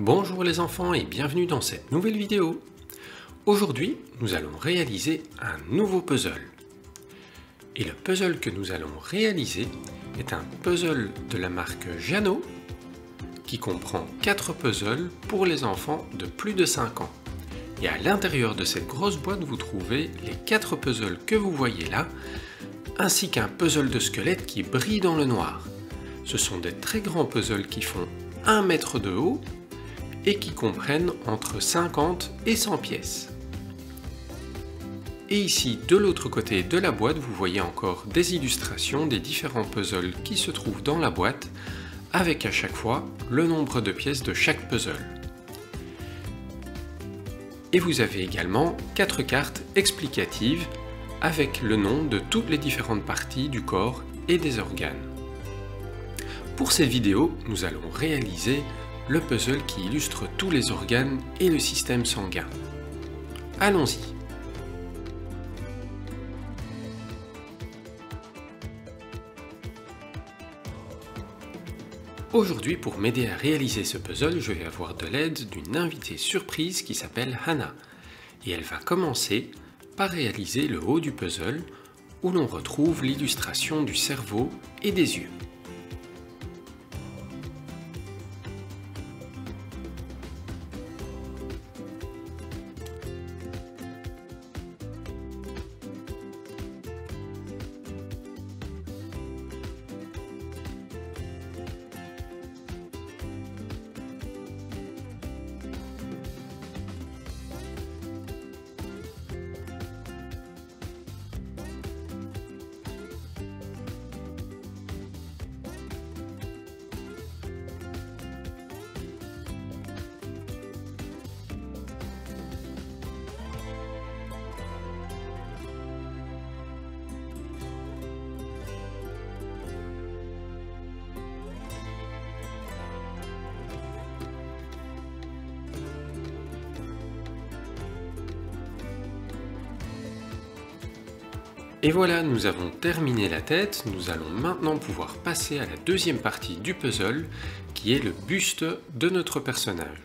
Bonjour les enfants et bienvenue dans cette nouvelle vidéo. Aujourd'hui, nous allons réaliser un nouveau puzzle. Et le puzzle que nous allons réaliser est un puzzle de la marque Jeannot qui comprend 4 puzzles pour les enfants de plus de 5 ans. Et à l'intérieur de cette grosse boîte, vous trouvez les 4 puzzles que vous voyez là, ainsi qu'un puzzle de squelette qui brille dans le noir. Ce sont des très grands puzzles qui font 1 mètre de haut et qui comprennent entre 50 et 100 pièces. Et ici, de l'autre côté de la boîte, vous voyez encore des illustrations des différents puzzles qui se trouvent dans la boîte, avec à chaque fois le nombre de pièces de chaque puzzle. Et vous avez également 4 cartes explicatives avec le nom de toutes les différentes parties du corps et des organes. Pour cette vidéo, nous allons réaliser le puzzle qui illustre tous les organes et le système sanguin. Allons-y! Aujourd'hui, pour m'aider à réaliser ce puzzle, je vais avoir de l'aide d'une invitée surprise qui s'appelle Hannah. Et elle va commencer par réaliser le haut du puzzle où l'on retrouve l'illustration du cerveau et des yeux. Et voilà, nous avons terminé la tête, nous allons maintenant pouvoir passer à la deuxième partie du puzzle, qui est le buste de notre personnage.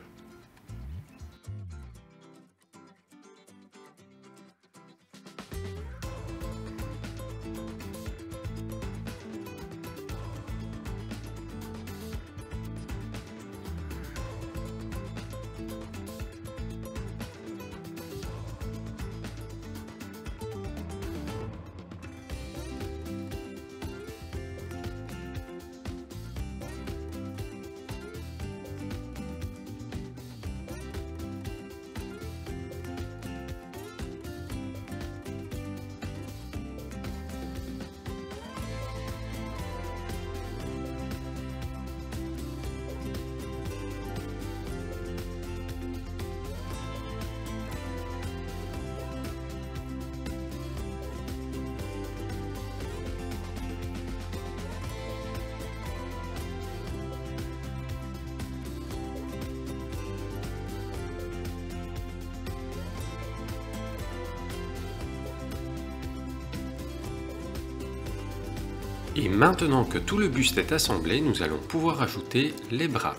Et maintenant que tout le buste est assemblé, nous allons pouvoir ajouter les bras.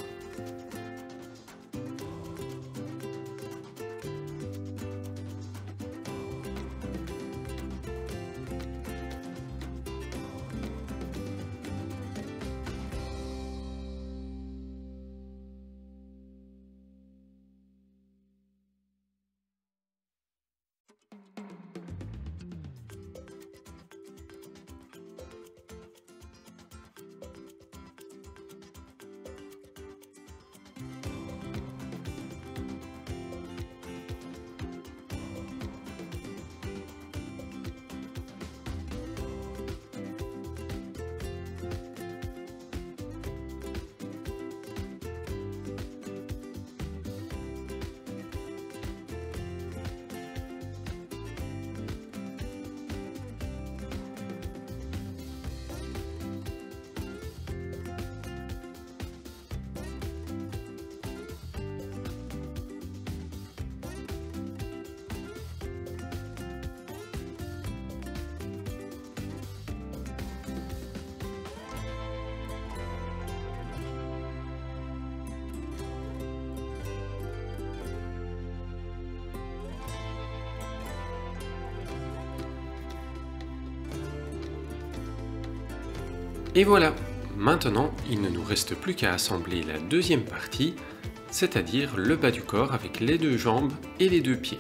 Et voilà, maintenant il ne nous reste plus qu'à assembler la deuxième partie, c'est-à-dire le bas du corps avec les deux jambes et les deux pieds.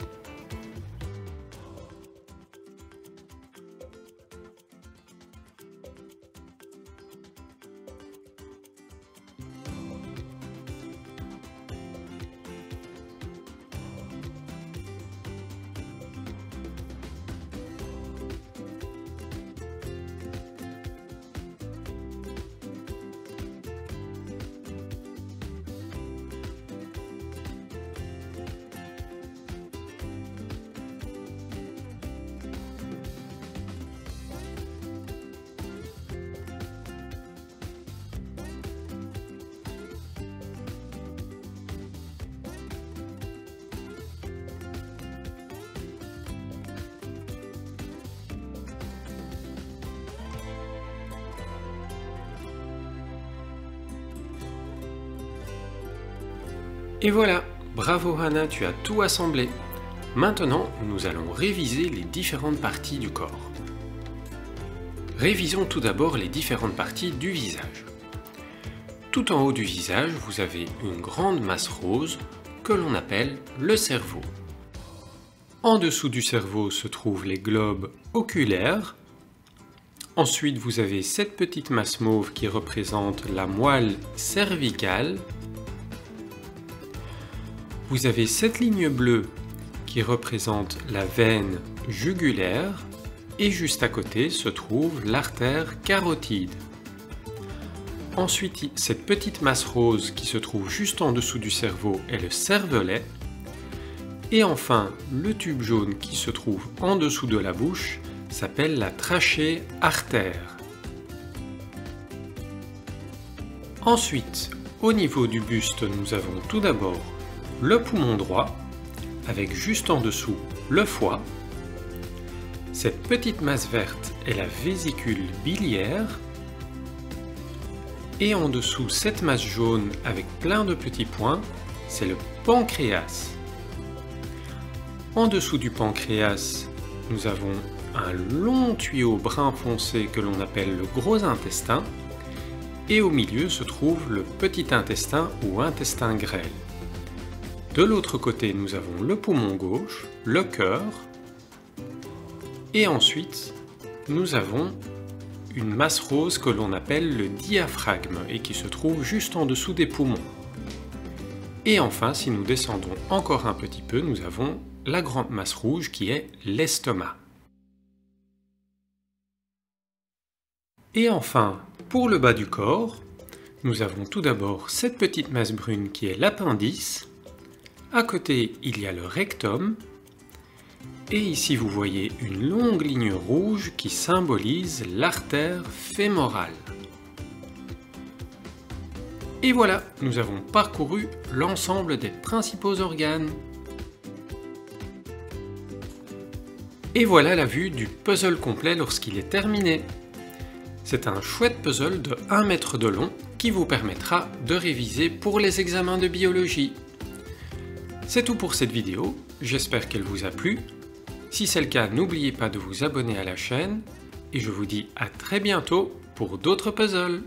Et voilà, bravo Hannah, tu as tout assemblé. Maintenant, nous allons réviser les différentes parties du corps. Révisons tout d'abord les différentes parties du visage. Tout en haut du visage, vous avez une grande masse rose que l'on appelle le cerveau. En dessous du cerveau se trouvent les globes oculaires. Ensuite, vous avez cette petite masse mauve qui représente la moelle cervicale. Vous avez cette ligne bleue qui représente la veine jugulaire et juste à côté se trouve l'artère carotide. Ensuite, cette petite masse rose qui se trouve juste en dessous du cerveau est le cervelet. Et enfin, le tube jaune qui se trouve en dessous de la bouche s'appelle la trachée artère. Ensuite, au niveau du buste, nous avons tout d'abord le poumon droit, avec juste en dessous le foie. Cette petite masse verte est la vésicule biliaire. Et en dessous, cette masse jaune avec plein de petits points, c'est le pancréas. En dessous du pancréas, nous avons un long tuyau brun foncé que l'on appelle le gros intestin. Et au milieu se trouve le petit intestin ou intestin grêle. De l'autre côté, nous avons le poumon gauche, le cœur, et ensuite, nous avons une masse rose que l'on appelle le diaphragme et qui se trouve juste en dessous des poumons. Et enfin, si nous descendons encore un petit peu, nous avons la grande masse rouge qui est l'estomac. Et enfin, pour le bas du corps, nous avons tout d'abord cette petite masse brune qui est l'appendice. À côté, il y a le rectum. Et ici, vous voyez une longue ligne rouge qui symbolise l'artère fémorale. Et voilà, nous avons parcouru l'ensemble des principaux organes. Et voilà la vue du puzzle complet lorsqu'il est terminé. C'est un chouette puzzle de 1 mètre de long qui vous permettra de réviser pour les examens de biologie. C'est tout pour cette vidéo, j'espère qu'elle vous a plu. Si c'est le cas, n'oubliez pas de vous abonner à la chaîne et je vous dis à très bientôt pour d'autres puzzles.